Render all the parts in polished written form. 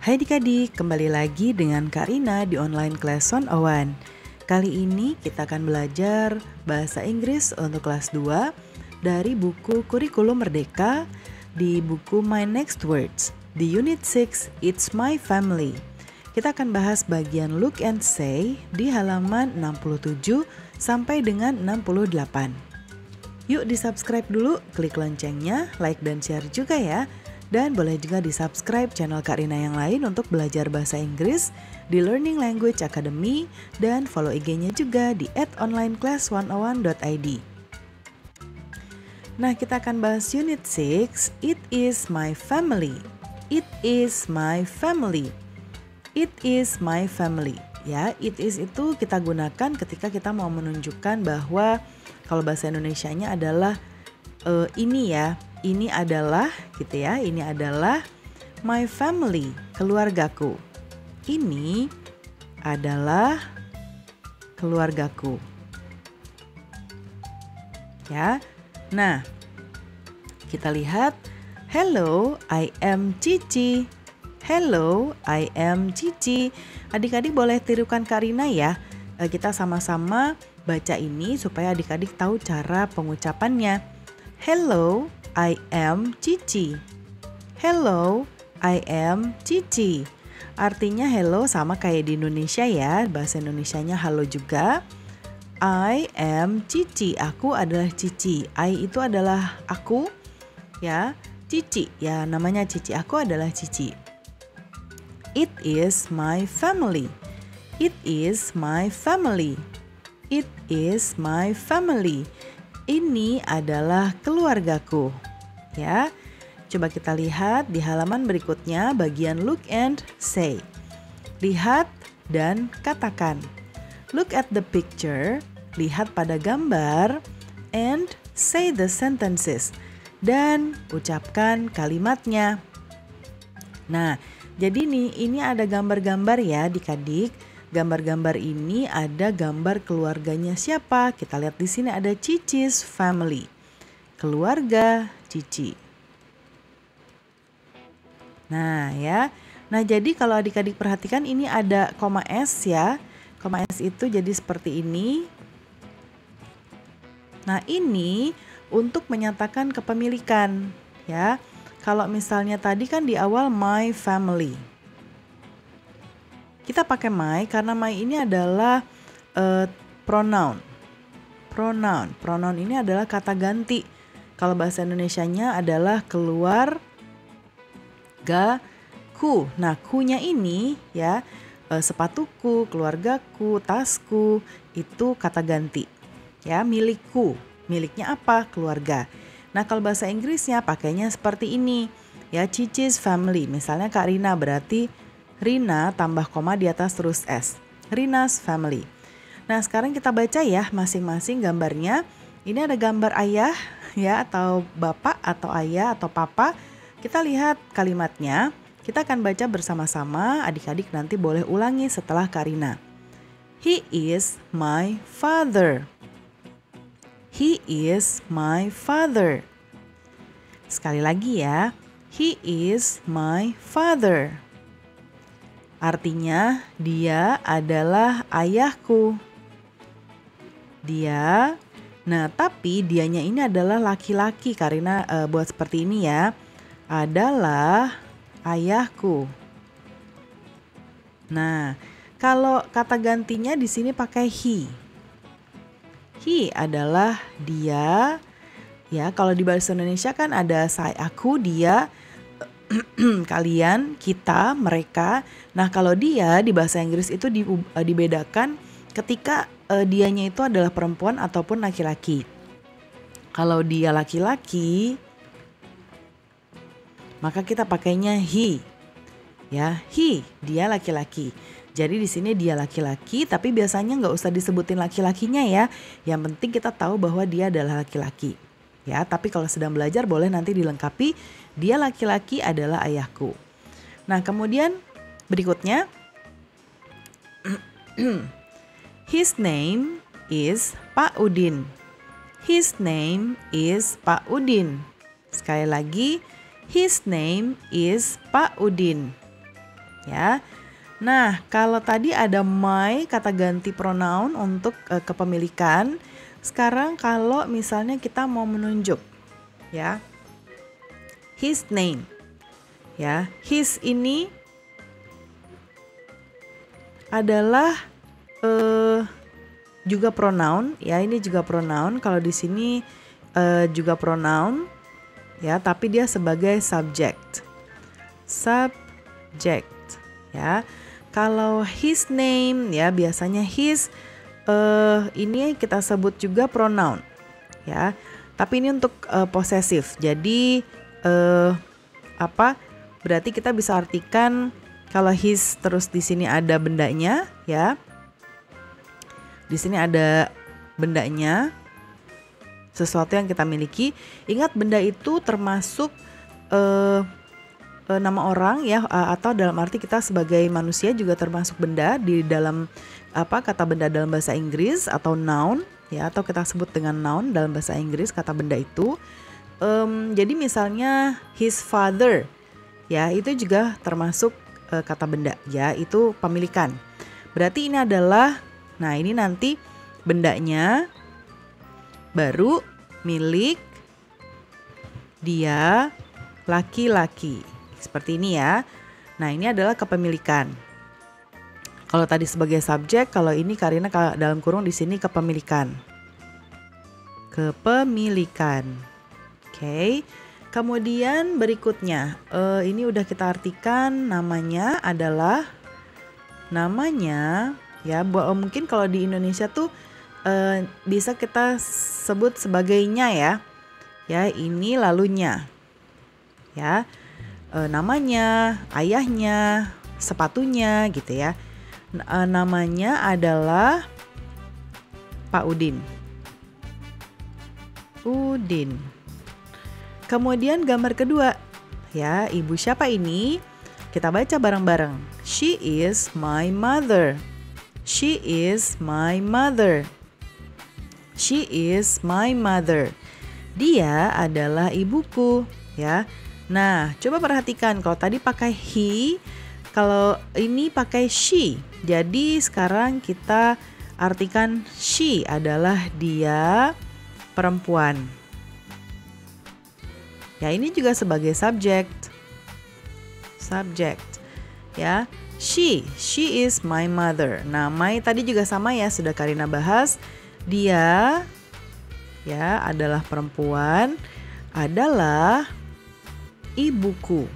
Hai adik-adik, kembali lagi dengan Kak Rina di online class 101. Kali ini kita akan belajar bahasa Inggris untuk kelas 2 dari buku Kurikulum Merdeka di buku My Next Words di unit 6 It's My Family. Kita akan bahas bagian look and say di halaman 67 sampai dengan 68. Yuk di-subscribe dulu, klik loncengnya, like dan share juga ya. Dan boleh juga di-subscribe channel Kak Rina yang lain untuk belajar bahasa Inggris di Learning Language Academy dan follow IG-nya juga di @onlineclass101.id. Nah, kita akan bahas unit 6, It is my family. It is my family. It is my family. Ya, it is itu kita gunakan ketika kita mau menunjukkan bahwa kalau bahasa Indonesianya adalah ini ya. Ini adalah gitu ya, ini adalah my family, keluargaku. Ini adalah keluargaku. Ya. Nah, kita lihat, hello, I am Cici. Hello, I am Cici. Adik-adik boleh tirukan Kak Rina ya. Kita sama-sama baca ini supaya adik-adik tahu cara pengucapannya. Hello, I am Cici. Hello, I am Cici. Artinya hello sama kayak di Indonesia ya. Bahasa Indonesianya halo juga. I am Cici. Aku adalah Cici. I itu adalah aku ya. Cici ya, namanya Cici. Aku adalah Cici. It is my family. It is my family. It is my family. Ini adalah keluargaku. Ya. Coba kita lihat di halaman berikutnya bagian look and say. Lihat dan katakan. Look at the picture, lihat pada gambar, and say the sentences. Dan ucapkan kalimatnya. Nah, jadi nih ini ada gambar-gambar ya adik-adik. Gambar-gambar ini ada gambar keluarganya siapa? Kita lihat di sini ada Cici's family. Keluarga Cici. Nah, ya. Nah, jadi kalau adik-adik perhatikan ini ada koma S ya. Koma S itu jadi seperti ini. Nah, ini untuk menyatakan kepemilikan, ya. Kalau misalnya tadi kan di awal my family. Kita pakai my karena my ini adalah pronoun. Pronoun ini adalah kata ganti. Kalau bahasa Indonesianya adalah keluargaku. Nah, ku-nya ini ya sepatuku, keluargaku, tasku itu kata ganti. Ya, milikku. Miliknya apa? Keluarga. Nah, kalau bahasa Inggrisnya pakainya seperti ini. Ya, Cici's family. Misalnya Kak Rina berarti Rina tambah koma di atas terus S. Rina's family. Nah, sekarang kita baca ya masing-masing gambarnya. Ini ada gambar ayah ya atau bapak atau ayah atau papa. Kita lihat kalimatnya. Kita akan baca bersama-sama. Adik-adik nanti boleh ulangi setelah Kak Rina. He is my father. He is my father. Sekali lagi ya. He is my father. Artinya dia adalah ayahku. Dia. Nah, tapi dianya ini adalah laki-laki. Karina buat seperti ini ya. Adalah ayahku. Nah, kalau kata gantinya di sini pakai he. He adalah dia. Ya, kalau di bahasa Indonesia kan ada saya, aku, dia, kalian, kita, mereka. Nah, kalau dia di bahasa Inggris itu dibedakan ketika dianya itu adalah perempuan ataupun laki-laki. Kalau dia laki-laki, maka kita pakainya he. Ya, he, dia laki-laki. Jadi di sini dia laki-laki, tapi biasanya nggak usah disebutin laki-lakinya ya. Yang penting kita tahu bahwa dia adalah laki-laki. Ya, tapi kalau sedang belajar boleh nanti dilengkapi dia laki-laki adalah ayahku. Nah, kemudian berikutnya his name is Pak Udin. His name is Pak Udin. Sekali lagi, his name is Pak Udin. ya. Nah, kalau tadi ada my kata ganti pronoun untuk kepemilikan, sekarang kalau misalnya kita mau menunjuk, ya, his name, ya, his ini adalah juga pronoun, ya, ini juga pronoun. Kalau di sini juga pronoun, ya, tapi dia sebagai subject, ya. Kalau his name, ya, biasanya his ini kita sebut juga pronoun, ya. Tapi ini untuk posesif. Jadi berarti kita bisa artikan kalau his terus di sini ada bendanya, ya. Di sini ada bendanya, sesuatu yang kita miliki. Ingat, benda itu termasuk nama orang, ya, atau dalam arti kita sebagai manusia juga termasuk benda di dalam kata benda dalam bahasa Inggris atau noun, ya, atau kita sebut dengan noun dalam bahasa Inggris kata benda itu. Jadi misalnya his father, ya, itu juga termasuk kata benda, ya, itu pemilikan. Berarti ini adalah, nah, ini nanti bendanya baru milik dia laki-laki. Seperti ini, ya. Nah, ini adalah kepemilikan. Kalau tadi sebagai subjek, kalau ini Karina dalam kurung di sini kepemilikan. Kepemilikan. Oke. Kemudian berikutnya, ini udah kita artikan namanya adalah namanya, ya. Mungkin kalau di Indonesia tuh bisa kita sebut sebagainya, ya. Ya, ini lalunya. Ya. Namanya, ayahnya, sepatunya, gitu, ya. Namanya adalah Pak Udin. Udin. Kemudian gambar kedua, ya, ibu siapa ini? Kita baca bareng-bareng. She is my mother. She is my mother. She is my mother. Dia adalah ibuku, ya. Nah, coba perhatikan, kalau tadi pakai he, kalau ini pakai she. Jadi sekarang kita artikan she adalah dia perempuan. Ya, ini juga sebagai subject. Subject, ya. She is my mother. Nah, my tadi juga sama, ya, sudah Karina bahas. Dia, ya, adalah perempuan, adalah ibuku.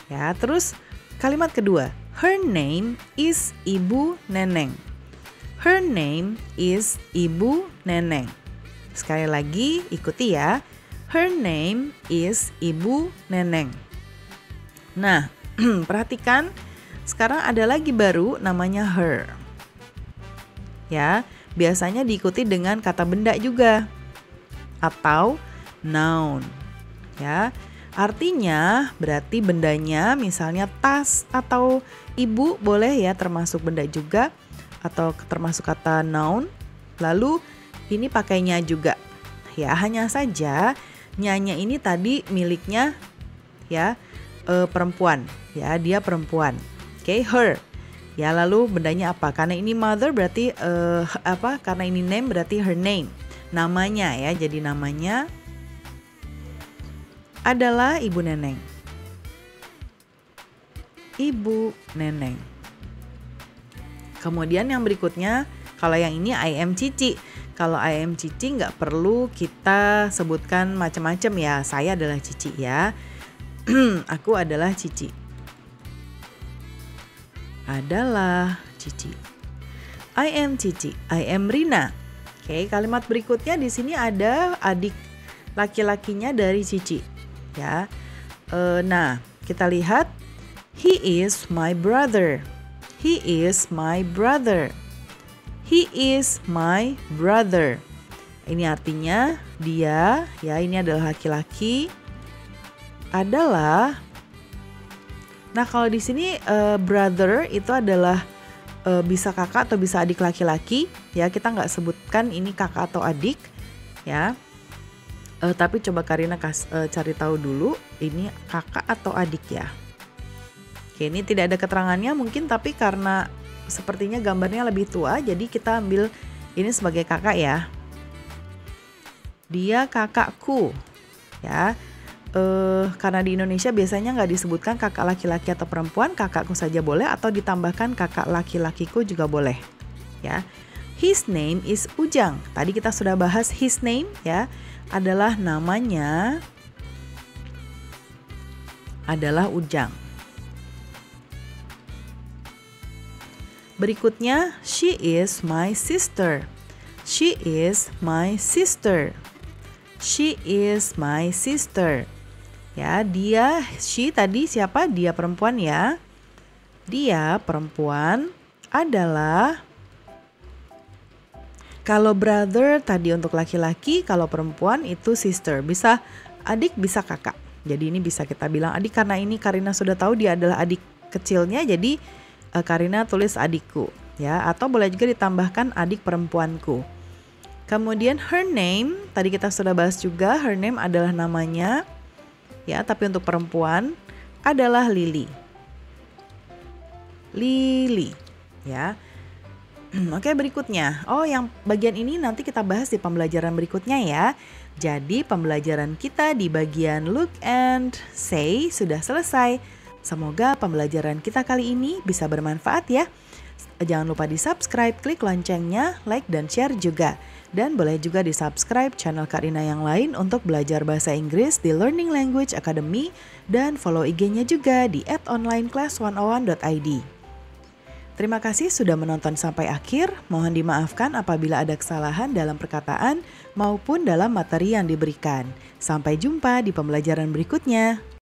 Ya, terus kalimat kedua, her name is Ibu Neneng. Her name is Ibu Neneng. Sekali lagi ikuti, ya. Her name is Ibu Neneng. Nah, perhatikan, sekarang ada lagi baru namanya her. Ya, biasanya diikuti dengan kata benda juga atau noun. Ya, artinya berarti bendanya misalnya tas atau ibu boleh, ya, termasuk benda juga atau termasuk kata noun. Lalu ini pakainya juga, ya, hanya saja nyanya ini tadi miliknya, ya, perempuan, ya, dia perempuan. Oke, her. Ya, lalu bendanya apa? Karena ini mother berarti karena ini name berarti her name. Namanya, ya, jadi namanya adalah Ibu Neneng. Ibu Neneng. Kemudian yang berikutnya, kalau yang ini I am Cici. Kalau I am Cici nggak perlu kita sebutkan macam-macam, ya. Saya adalah Cici, ya. Aku adalah Cici. Adalah Cici. I am Cici. I am Rina. Oke, kalimat berikutnya di sini ada adik laki-lakinya dari Cici, ya. Nah, kita lihat, he is my brother. He is my brother. He is my brother. Ini artinya dia, ya, ini adalah laki-laki, adalah. Nah, kalau di sini brother itu adalah bisa kakak atau bisa adik laki-laki, ya. Kita nggak sebutkan ini kakak atau adik, ya. Tapi coba Karina cari tahu dulu ini kakak atau adik, ya. Oke, ini tidak ada keterangannya mungkin, tapi karena sepertinya gambarnya lebih tua, jadi kita ambil ini sebagai kakak ya. Dia kakakku, ya. Karena di Indonesia biasanya nggak disebutkan kakak laki-laki atau perempuan, kakakku saja boleh atau ditambahkan kakak laki-lakiku juga boleh, ya. His name is Ujang. Tadi kita sudah bahas his name, ya, adalah namanya adalah Ujang. Berikutnya, she is my sister. She is my sister. She is my sister. Ya, dia, she tadi siapa? Dia perempuan ya. Dia perempuan adalah, kalau brother tadi untuk laki-laki, kalau perempuan itu sister. Bisa adik, bisa kakak. Jadi ini bisa kita bilang adik, karena ini Karina sudah tahu dia adalah adik kecilnya, jadi Karina tulis adikku, ya, atau boleh juga ditambahkan adik perempuanku. Kemudian her name, tadi kita sudah bahas juga, her name adalah namanya, ya, tapi untuk perempuan adalah Lily. Lily, ya. Oke, berikutnya. Oh, yang bagian ini nanti kita bahas di pembelajaran berikutnya ya. Jadi pembelajaran kita di bagian look and say sudah selesai. Semoga pembelajaran kita kali ini bisa bermanfaat ya. Jangan lupa di subscribe, klik loncengnya, like dan share juga. Dan boleh juga di subscribe channel Karina yang lain untuk belajar bahasa Inggris di Learning Language Academy. Dan follow IG-nya juga di @onlineclass101.id. Terima kasih sudah menonton sampai akhir. Mohon dimaafkan apabila ada kesalahan dalam perkataan maupun dalam materi yang diberikan. Sampai jumpa di pembelajaran berikutnya.